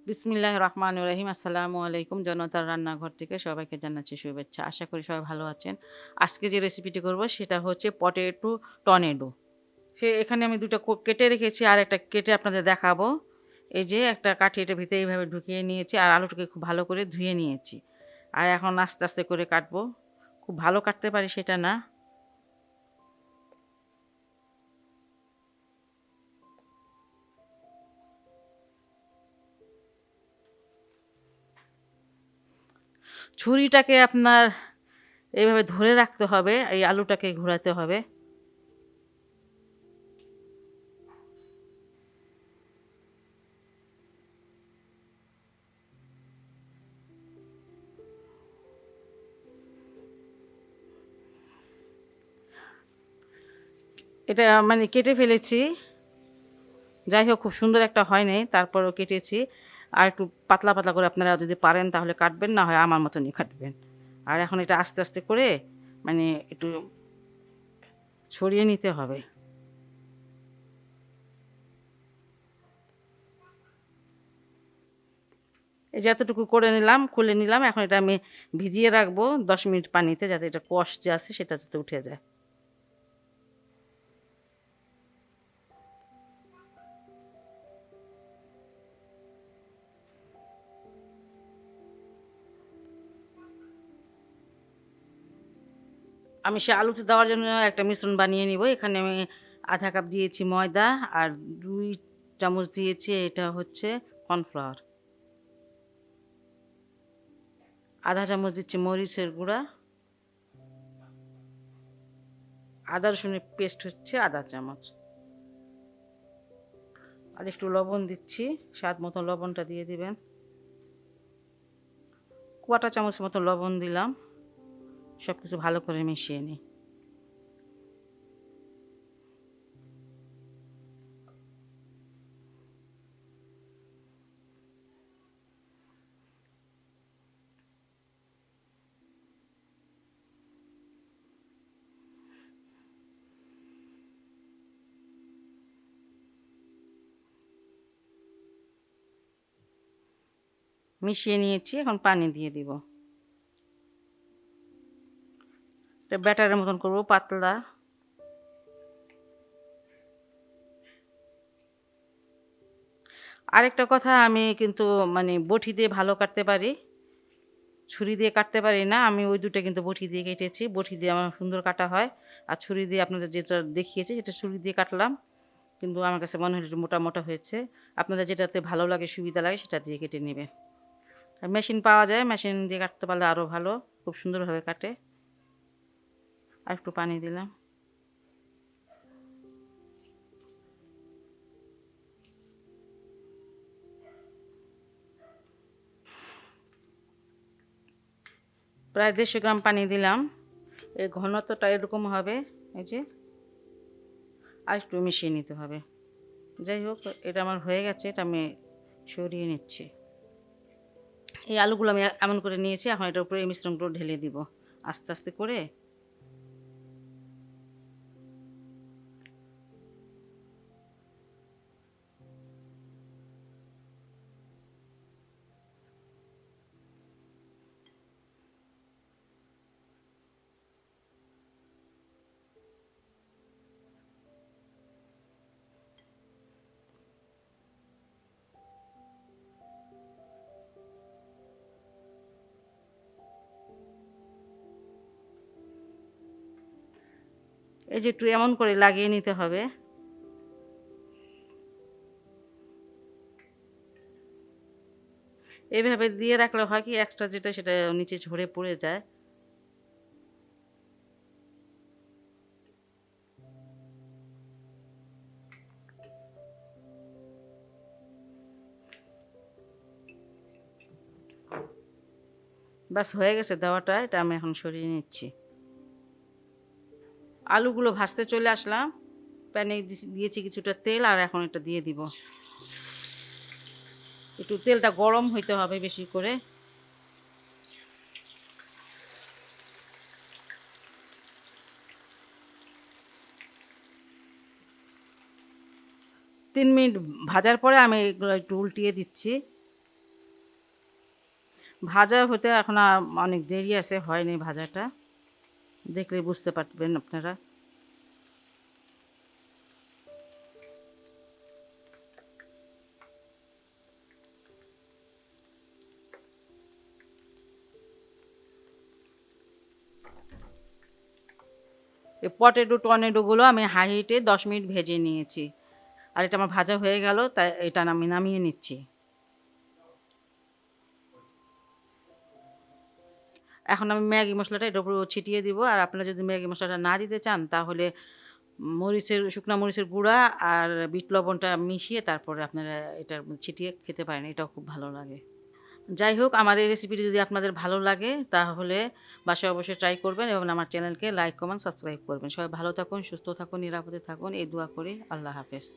বিসমিল্লাহির রহমানির রহিম। আসসালামু আলাইকুম। জনতার রান্নাঘর থেকে সবাইকে জানাচ্ছি শুভেচ্ছা। আশা করি সবাই ভালো আছেন। আজকে যে রেসিপিটি করব সেটা হচ্ছে পটেটো টর্নেডো। এখানে আমি ২ টা কেটে রেখেছি আর একটা কেটে আপনাদের দেখাবো। এই যে একটা কাঠি এটার ভিতরে এইভাবে ঢুকিয়ে নিয়েছি আর আলুটাকে খুব ভালো করে ধুয়ে নিয়েছি। আর এখন আস্তে, আস্তে করে কাটবো। খুব ভালো কাটতে পারি সেটা না। ছুরিটাকে আপনার এইভাবে ধরে রাখতে হবে, এই আলুটাকে ঘোরাতে হবে। এটা মানে কেটে ফেলেছি। যাই হোক খুব সুন্দর একটা হয় নাই, তারপরেও কেটেছি। আর একটু পাতলা, পাতলা করে আপনারা যদি পারেন তাহলে কাটবেন, না হয় আমার মতনই কাটবেন। আর এখন এটা আস্তে, আস্তে করে মানে একটু ছড়িয়ে নিতে হবে। এই যে এতটুকু করে নিলাম, খুলে নিলাম। এখন এটা আমি ভিজিয়ে রাখবো ১০ মিনিট পানিতে, যাতে এটা কষ যে আছে সেটা যাতে উঠে যায়। আমি সে আলুতে দেওয়ার জন্য একটা মিশ্রণ বানিয়ে নিব। এখানে আমি ১/২ কাপ দিয়েছি ময়দা আর ২ চামচ দিয়েছি এটা হচ্ছে কর্নফ্লাওয়ার। ১/২ চামচ দিচ্ছি মরিচের গুঁড়া। আদা রসুনের পেস্ট হচ্ছে ১/২ চামচ। আর একটু লবণ দিচ্ছি, স্বাদ মতো লবণটা দিয়ে দিবেন। ১/৪ চামচ মতো লবণ দিলাম। সব কিছু ভালো করে মিশিয়ে নিই। মিশিয়ে নিয়েছি, এখন পানি দিয়ে দিব। এটা ব্যাটারের মতন করব, পাতলা। আরেকটা কথা, আমি কিন্তু মানে বটি দিয়ে ভালো কাটতে পারি, ছুরি দিয়ে কাটতে পারি না। আমি ওই ২টা কিন্তু বটি দিয়ে কেটেছি। বটি দিয়ে আমার সুন্দর কাটা হয়। আর ছুরি দিয়ে আপনাদের যেটা দেখিয়েছি সেটা ছুরি দিয়ে কাটলাম। কিন্তু আমার কাছে মনে হলো একটু মোটা, মোটা হয়েছে। আপনাদের যেটাতে ভালো লাগে, সুবিধা লাগে সেটা দিয়ে কেটে নেবেন। আর মেশিন পাওয়া যায়, মেশিন দিয়ে কাটতে পারলে আরও ভালো, খুব সুন্দরভাবে কাটে। আর একটু পানি দিলাম। প্রায় ১৫০ গ্রাম পানি দিলাম। এই ঘনত্বটা এরকম হবে। এই যে আর একটু মিশিয়ে নিতে হবে। যাই হোক, এটা আমার হয়ে গেছে, এটা আমি সরিয়ে নিচ্ছি। এই আলুগুলো আমি এমন করে নিয়েছি। এখন এটার উপরে এই মিশ্রণগুলো ঢেলে দিব আস্তে, আস্তে করে। এই যে একটু এমন করে লাগিয়ে নিতে হবে। এইভাবে দিয়ে রাখলে হয় কি, এক্সট্রা যেটা সেটা নিচে ঝরে পড়ে যায়। বাস হয়ে গেছে দেওয়াটা, এটা আমি এখন সরিয়ে নিচ্ছি। আলুগুলো ভাজতে চলে আসলাম। প্যানে দিয়েছি কিছুটা তেল, আর এখন এটা দিয়ে দিব। একটু তেলটা গরম হইতে হবে বেশি করে। তিন মিনিট ভাজার পরে আমি এগুলো একটু উল্টিয়ে দিচ্ছি। ভাজা হতে এখন অনেক দেরি আছে, হয়নি ভাজাটা, দেখলে বুঝতে পারবেন আপনারা। এই পটেটো টর্নেডোগুলো আমি হাই হিটে 10 মিনিট ভেজে নিয়েছি। আর এটা আমার ভাজা হয়ে গেল, তাই এটা আমি নামিয়ে নিচ্ছি। এখন আমি ম্যাগি মশলাটা এটার উপর ছিটিয়ে দিব। আর আপনারা যদি ম্যাগি মশলাটা না দিতে চান তাহলে শুকনা মরিচের গুঁড়া আর বিট লবণটা মিশিয়ে তারপরে আপনারা এটা ছিটিয়ে খেতে পারেন, এটাও খুব ভালো লাগে। যাই হোক, আমার এই রেসিপিটি যদি আপনাদের ভালো লাগে তাহলে বাসায় অবশ্যই ট্রাই করবেন এবং আমার চ্যানেলকে লাইক কমেন্ট সাবস্ক্রাইব করবেন। সবাই ভালো থাকুন, সুস্থ থাকুন, নিরাপদে থাকুন, এই দোয়া করি। আল্লাহ হাফেজ।